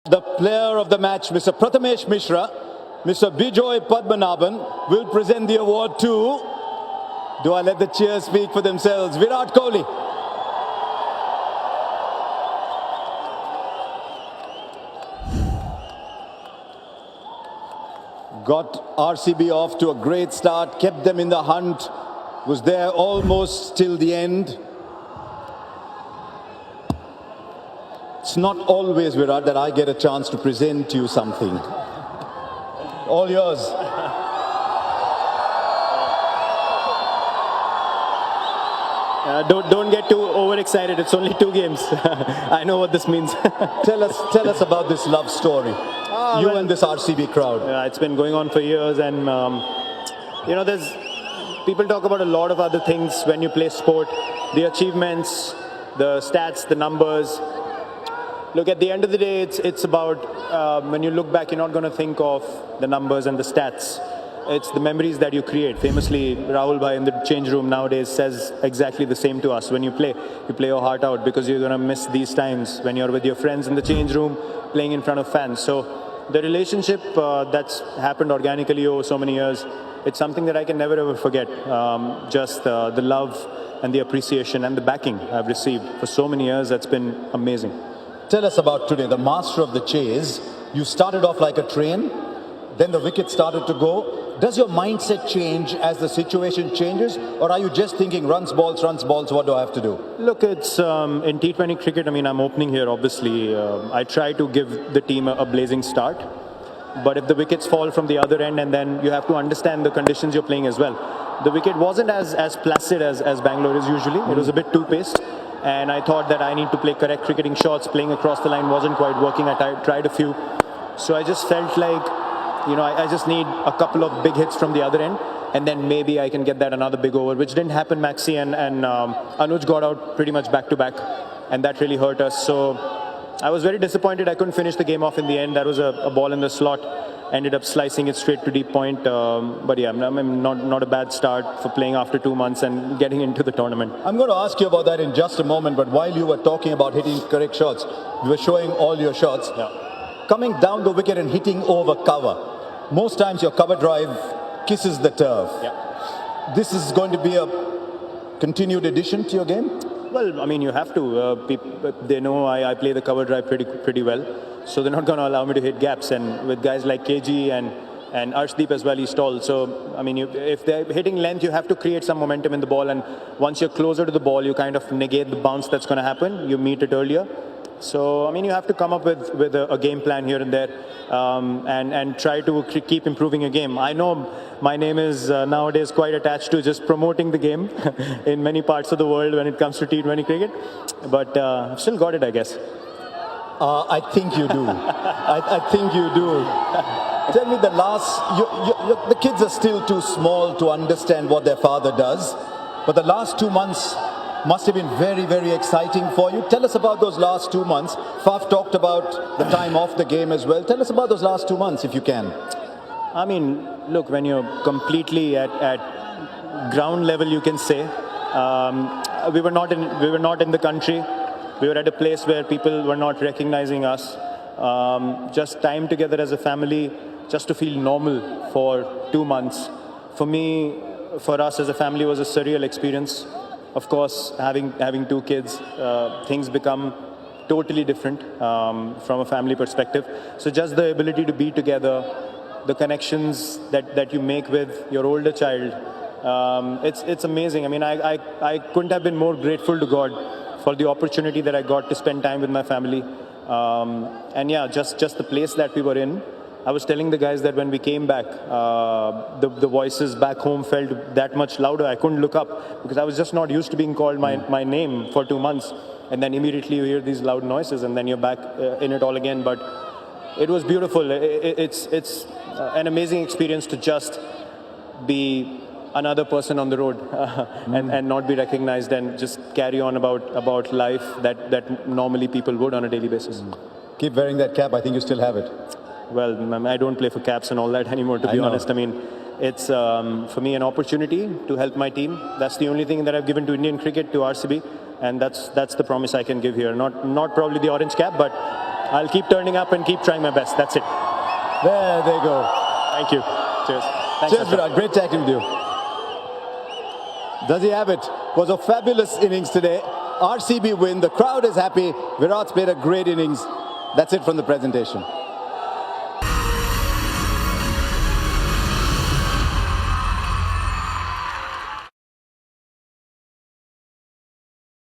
The player of the match, Mr. Prathamesh Mishra, Mr. Bijoy Padmanabhan, will present the award to, do I let the cheers speak for themselves, Virat Kohli. Got RCB off to a great start, kept them in the hunt, was there almost till the end. It's not always, Virat, that I get a chance to present you something. All yours. Don't get too overexcited. It's only 2 games. I know what this means. Tell us about this love story. You and this RCB crowd. It's been going on for years, and there's people talk about a lot of other things when you play sport, the achievements, the stats, the numbers. Look, at the end of the day, it's about when you look back, you're not going to think of the numbers and the stats. It's the memories that you create. Famously, Rahul Bhai in the change room nowadays says exactly the same to us. When you play your heart out, because you're going to miss these times when you're with your friends in the change room, playing in front of fans. So the relationship that's happened organically over so many years, it's something that I can never ever forget. Just the love and the appreciation and the backing I've received for so many years, that's been amazing. Tell us about today, the master of the chase. You started off like a train, then the wicket started to go. Does your mindset change as the situation changes, or are you just thinking runs, balls, what do I have to do? Look, it's in T20 cricket, I'm opening here, obviously. I try to give the team a blazing start. But if the wickets fall from the other end, and then you have to understand the conditions you're playing as well. The wicket wasn't as placid as Bangalore is usually. It was a bit too paced. And I thought that I need to play correct cricketing shots. Playing across the line wasn't quite working. I tried a few. So I just felt like, I just need a couple of big hits from the other end. And then maybe I can get that another big over, which didn't happen. Maxi and Anuj got out pretty much back to back. And that really hurt us. So I was very disappointed. I couldn't finish the game off in the end. That was a ball in the slot. Ended up slicing it straight to deep point. But yeah, not a bad start for playing after 2 months and getting into the tournament. I'm going to ask you about that in just a moment, but while you were talking about hitting correct shots, you were showing all your shots. Yeah. Coming down the wicket and hitting over cover. Most times your cover drive kisses the turf. Yeah. This is going to be a continued addition to your game? Well, you have to. They know I play the cover drive pretty well. So they're not going to allow me to hit gaps. And with guys like KG and Arshdeep as well, he's tall. So, if they're hitting length, you have to create some momentum in the ball. And once you're closer to the ball, you kind of negate the bounce that's going to happen. You meet it earlier. So, you have to come up with a game plan here and there and try to keep improving your game. I know my name is nowadays quite attached to just promoting the game in many parts of the world when it comes to T20 cricket. But I've still got it, I guess. I think you do. I think you do. Tell me the kids are still too small to understand what their father does. But the last 2 months must have been very, very exciting for you. Tell us about those last 2 months. Faf talked about the time off the game as well. Tell us about those last 2 months, if you can. Look, when you're completely at ground level, you can say, we were not in the country. We were at a place where people were not recognizing us. Just time together as a family, just to feel normal for 2 months. For me, for us as a family, was a surreal experience. Of course, having 2 kids, things become totally different from a family perspective. So just the ability to be together, the connections that you make with your older child, it's amazing. I couldn't have been more grateful to God for the opportunity that I got to spend time with my family. And yeah, just the place that we were in. I was telling the guys that when we came back, the voices back home felt that much louder. I couldn't look up because I was just not used to being called my name for 2 months. And then immediately you hear these loud noises and then you're back in it all again. But it was beautiful. It's an amazing experience to just be another person on the road and not be recognized and just carry on about life that normally people would on a daily basis. Keep wearing that cap. I think you still have it. Well, I don't play for caps and all that anymore, to be honest. It's, for me, an opportunity to help my team. That's the only thing that I've given to Indian cricket, to RCB. And that's the promise I can give here. Not probably the orange cap, but I'll keep turning up and keep trying my best. That's it. There they go. Thank you. Cheers. Thanks, Cheers, Harsha. Virat. Great chatting with you. Does he have it? Was a fabulous innings today. RCB win. The crowd is happy. Virat's played a great innings. That's it from the presentation.